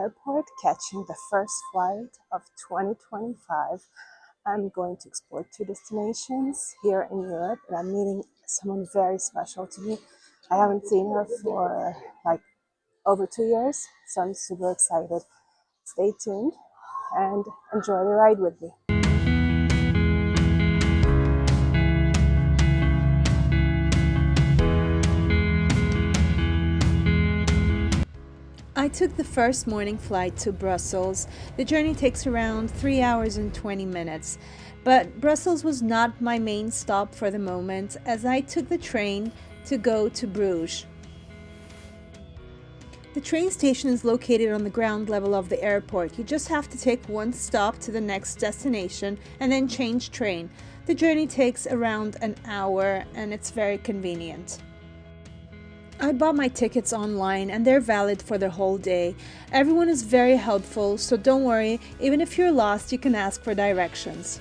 airport, catching the first flight of 2025. I'm going to explore two destinations here in Europe, and I'm meeting someone very special to me. I haven't seen her for like over 2 years, so I'm super excited. Stay tuned and enjoy the ride with me. I took the first morning flight to Brussels. The journey takes around 3 hours and 20 minutes. But Brussels was not my main stop for the moment, as I took the train to go to Bruges. The train station is located on the ground level of the airport. You just have to take one stop to the next destination and then change train. The journey takes around an hour and it's very convenient. I bought my tickets online and they're valid for the whole day. Everyone is very helpful, so don't worry, even if you're lost, you can ask for directions.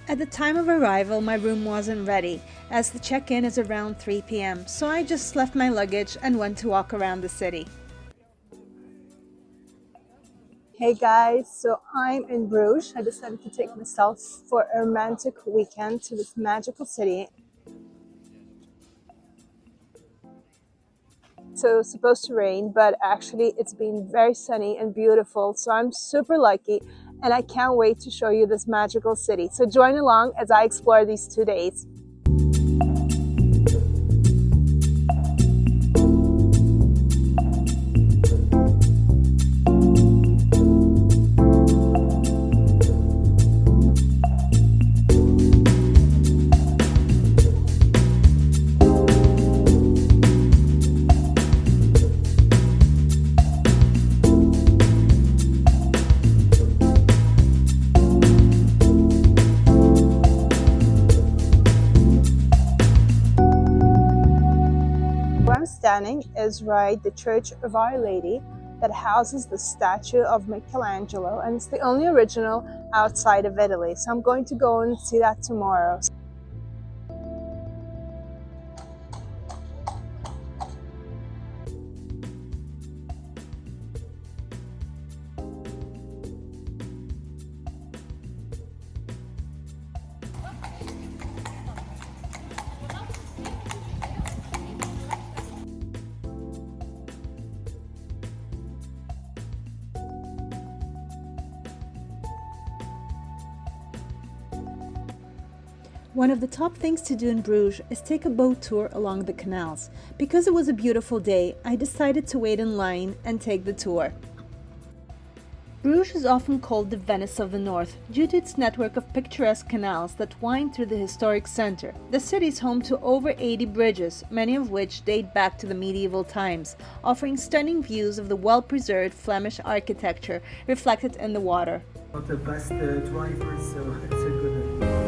At the time of arrival, my room wasn't ready, as the check-in is around 3 p.m., so I just left my luggage and went to walk around the city. Hey guys, so I'm in Bruges. I decided to take myself for a romantic weekend to this magical city. So it's supposed to rain, but actually it's been very sunny and beautiful, so I'm super lucky and I can't wait to show you this magical city. So join along as I explore these 2 days. Standing is right the Church of Our Lady that houses the statue of Michelangelo, and it's the only original outside of Italy, so I'm going to go and see that tomorrow. One of the top things to do in Bruges is take a boat tour along the canals. Because it was a beautiful day, I decided to wait in line and take the tour. Bruges is often called the Venice of the North due to its network of picturesque canals that wind through the historic center. The city is home to over 80 bridges, many of which date back to the medieval times, offering stunning views of the well-preserved Flemish architecture reflected in the water. Not the best driver, so it's a good idea.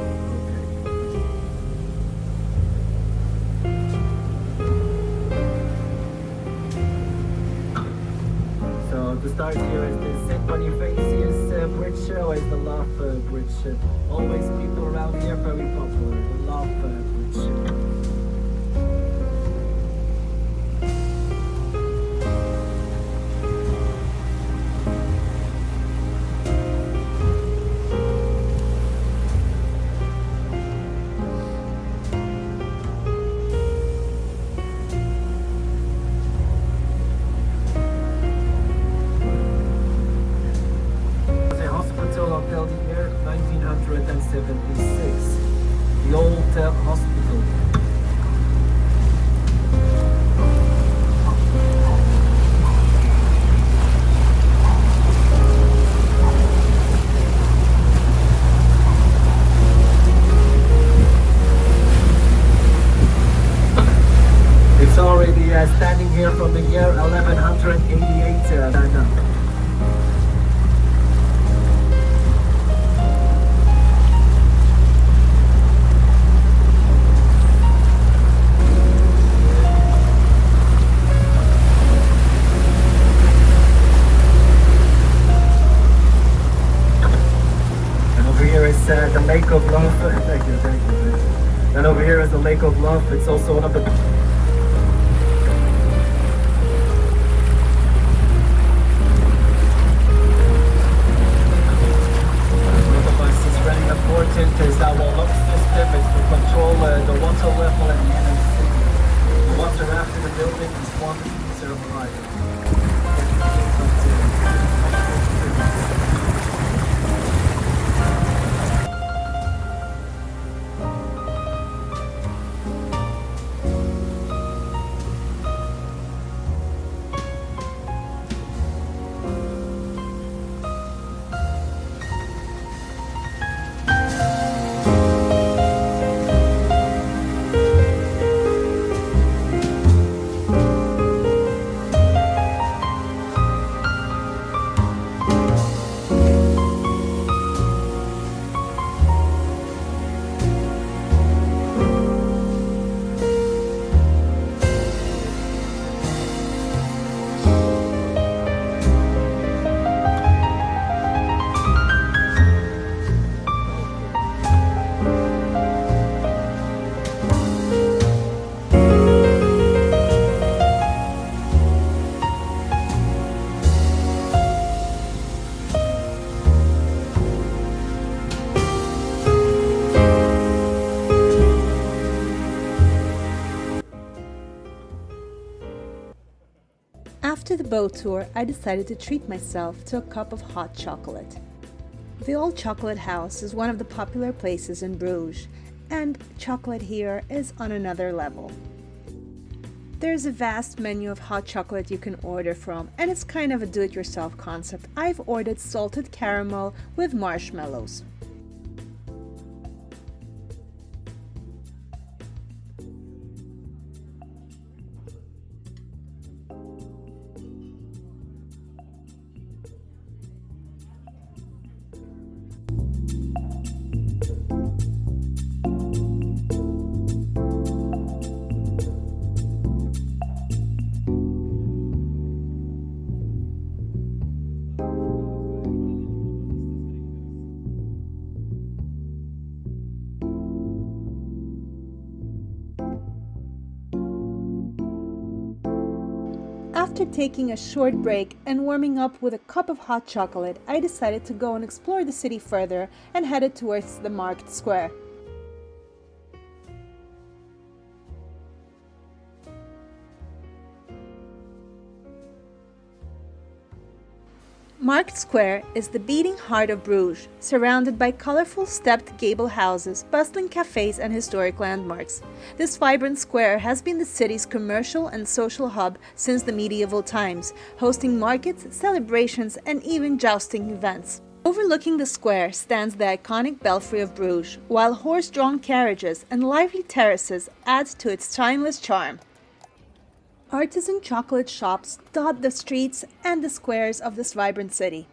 To start here is the St. Bonifacius Bridge, or is the Love Bridge. Always people around here very popular, the Love Bridge. Year 1976, the old hospital. It's already standing here from the year 1188 now. The Lake of Love. Thank you. And over here is the Lake of Love. It's also one of the After the boat tour, I decided to treat myself to a cup of hot chocolate. The Old Chocolate House is one of the popular places in Bruges, and chocolate here is on another level. There's a vast menu of hot chocolate you can order from, and it's kind of a do-it-yourself concept. I've ordered salted caramel with marshmallows. After taking a short break and warming up with a cup of hot chocolate, I decided to go and explore the city further and headed towards the Markt Square. Markt Square is the beating heart of Bruges, surrounded by colorful stepped gable houses, bustling cafes and historic landmarks. This vibrant square has been the city's commercial and social hub since the medieval times, hosting markets, celebrations, and even jousting events. Overlooking the square stands the iconic Belfry of Bruges, while horse-drawn carriages and lively terraces add to its timeless charm. Artisan chocolate shops dot the streets and the squares of this vibrant city.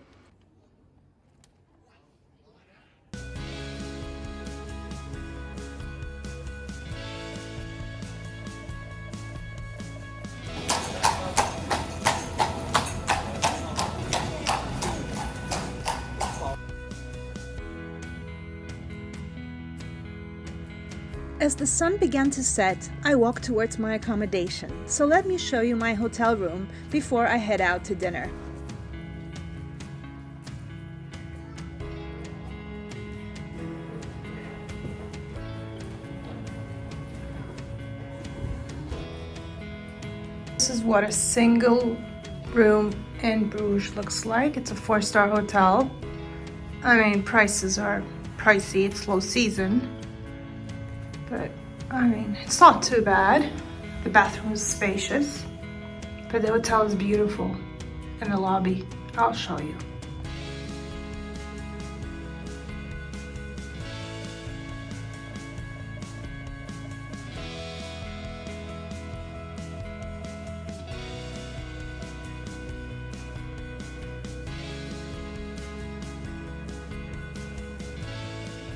As the sun began to set, I walked towards my accommodation, so let me show you my hotel room before I head out to dinner. This is what a single room in Bruges looks like. It's a 4-star hotel. I mean, prices are pricey, it's low season. But, I mean, it's not too bad. The bathroom is spacious, but the hotel is beautiful. And the lobby, I'll show you.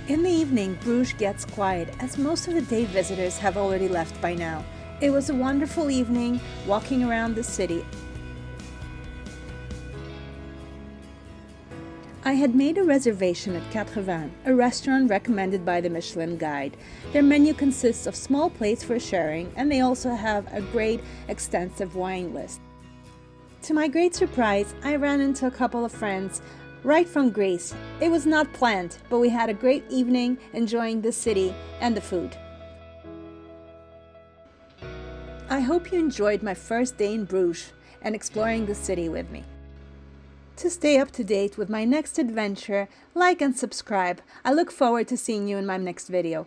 In the evening, Bruges gets quiet as most of the day visitors have already left by now. It was a wonderful evening walking around the city. I had made a reservation at Quatre Vins, a restaurant recommended by the Michelin guide. Their menu consists of small plates for sharing, and they also have a great extensive wine list. To my great surprise, I ran into a couple of friends right from Greece. It was not planned, but we had a great evening enjoying the city and the food. I hope you enjoyed my first day in Bruges and exploring the city with me. To stay up to date with my next adventure, like and subscribe. I look forward to seeing you in my next video.